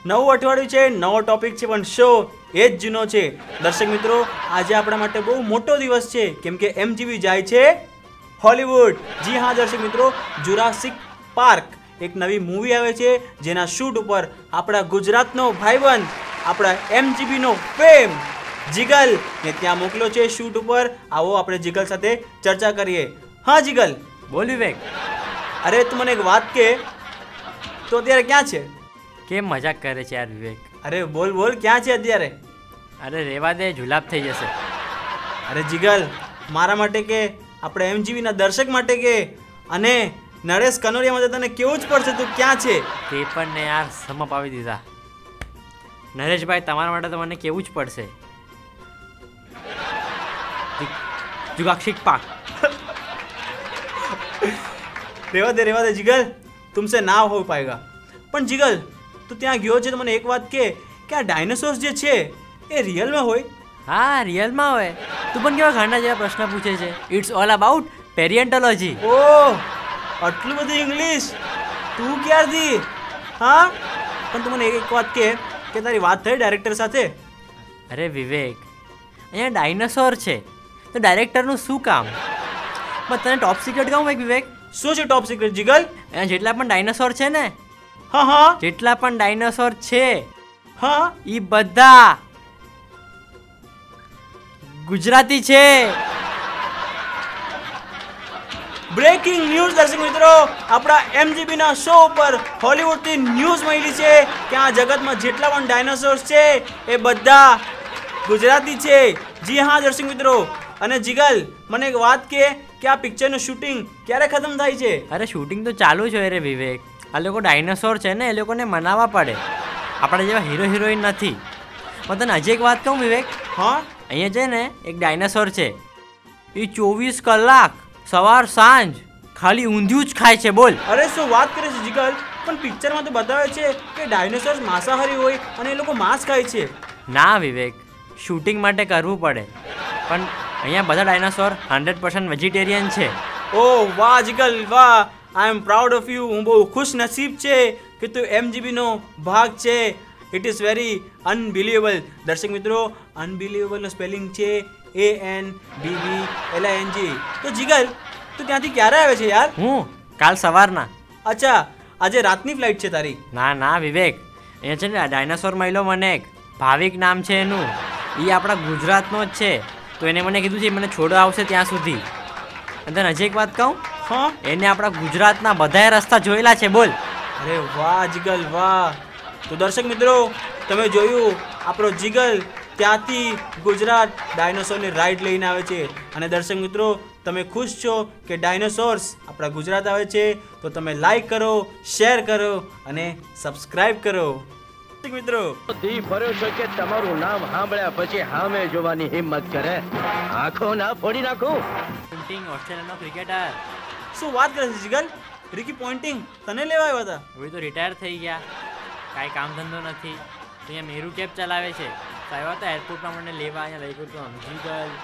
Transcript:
નવું અઠવાડિયું છે, નવો ટોપિક છે, પણ શો એ જ જૂનો છે. દર્શક મિત્રો, આજે આપણા માટે બહુ મોટો દિવસ છે, કેમ કે MGB જાય છે હોલીવુડ. જી હા દર્શક મિત્રો, જુરાસિક પાર્ક એક નવી મૂવી આવે છે, જેના શૂટ ઉપર આપણા ગુજરાતનો ભાઈબંધ, આપણા MGB નો ફેમ જીગલ ને ત્યાં મોકલ્યો છે શૂટ ઉપર. આવો આપણે જીગલ સાથે ચર્ચા કરીએ. હા જીગલ, બોલ વિવેક. અરે તું મને એક વાત કે, તો અત્યારે ક્યાં છે? કેમ મજાક કરે છે યાર વિવેક? અરે બોલ બોલ, ક્યાં છે અત્યારે? અરે રેવા દે, જુલાબ થઈ જશે. અરે જીગલ, મારા માટે કે, આપણે MGB ના દર્શક માટે કે, અને નરેશ કનોરિયા માટે તને કેવું જ પડશે. તું ક્યાં છે? તે પણ ને યાર સમપ આવી દીધા. નરેશભાઈ, તમારા માટે તો મને કેવું જ પડશે. જુગાક્ષિક પાક. રેવા દે જીગલ, તુમસે ના હો પાએગા. પણ જીગલ, તું ત્યાં ગયો છે તો મને એક વાત કે આ ડાયનોસોર્સ જે છે એ રિયલમાં હોય? હા, રિયલમાં હોય. તું પણ કેવા ગાંડા જેવા પ્રશ્ન પૂછે છે. It's all about paleontology. Oh, આટલું બધું ઇંગ્લિશ તું ક્યારથી? હા, પણ તું મને એક વાત કે તારી વાત થઈ ડાયરેક્ટર સાથે? અરે વિવેક, અહીંયા ડાયનોસોર છે તો ડાયરેક્ટરનું શું કામ? પણ તને ટોપ સિક્રેટ કહું એક વિવેક? શું છે ટોપ સિક્રેટ જીગલ? અહીંયા જેટલા પણ ડાયનોસોર છે ને, હા, જેટલા પણ ડાયનોસોર છે, હા, એ બધા ગુજરાતી છે. બ્રેકિંગ ન્યૂઝ દર્શક મિત્રો, આપણા MGB ના શો ઉપર હોલીવુડથી ન્યૂઝ મળી છે કે આ જગતમાં જેટલા પણ ડાયનોસોર્સ છે એ બધા ગુજરાતી છે. જી હા દર્શક મિત્રો. અને જીગલ, મને એક વાત કે આ પિક્ચરનું શૂટિંગ ક્યારે ખતમ થાય છે? અરે શૂટિંગ તો ચાલુ જ હોય રે વિવેક. આ લોકો ડાયનોસોર છે ને, એ લોકોને મનાવવા પડે. આપણા જેવા હીરો હિરોઈન નથી. પણ તને હજી એક વાત કહું વિવેક? હા, અહીંયા છે ને એક ડાયનાસોર છે, એ 24 કલાક સવાર સાંજ ખાલી ઊંધિયું જ ખાય છે. બોલ. અરે શું વાત કરે છે જીગલ? પણ પિક્ચરમાં તો બતાવે છે કે ડાયનોસોર્સ માંસાહારી હોય અને એ લોકો માંસ ખાય છે. ના વિવેક, શૂટિંગ માટે કરવું પડે. પણ અહીંયા બધા ડાયનાસોર 100% વેજીટેરિયન છે. ઓહ વાહ જીગલ વાહ, આઈ એમ પ્રાઉડ ઓફ યુ. હું બહુ ખુશ નસીબ છે કે તું MGB નો ભાગ છે. It is very unbelievable. દર્શક મિત્રો, અનબિલિવેબલનો સ્પેલિંગ છે ANBBLING. તો જીગલ, તું ત્યાંથી ક્યારે આવે છે યાર? હું કાલ સવારના. અચ્છા, આજે રાતની ફ્લાઇટ છે તારી? ના વિવેક, અહીંયા છે ને ડાયનાસોર મળ્યો મને એક, ભાવિક નામ છે એનું. એ આપણા ગુજરાતનો જ છે. તો એને મને કીધું છે મને છોડવા આવશે ત્યાં સુધી. અને તને હજી એક વાત કહું? હા, એને આપણા ગુજરાતના બધાય રસ્તા જોયેલા છે. બોલ. અરે વાહ જીગલ વાહ. તો દર્શક મિત્રો, તમે જોયું, આપણો જીગલ ત્યાંથી ગુજરાત ડાયનોસોરની રાઈડ લઈને આવે છે. અને દર્શક મિત્રો, તમે ખુશ છો કે ડાયનોસોર્સ આપણા ગુજરાત આવે છે? તો તમે લાઈક કરો, શેર કરો અને સબસ્ક્રાઇબ કરો. મિત્રો, દી ભર્યો છે કે તમારું નામ સાંભળ્યા પછી સામે જોવાની હિંમત કરે. આંખો ના ફોડી નાખું. ઓસ્ટ્રેલિયાનો ક્રિકેટર. શું વાત કરે છે જીગલ? રિકી પોન્ટિંગ તને લેવા આવ્યા હતા? હવે તો રિટાયર થઈ ગયા, કાંઈ કામ ધંધો નથી. અહીંયા મેરુ કેબ ચલાવે છે. તો આવ્યા હતા એરપોર્ટમાં મને લેવા, અહીંયા લઈ ગયો તો જીગલ.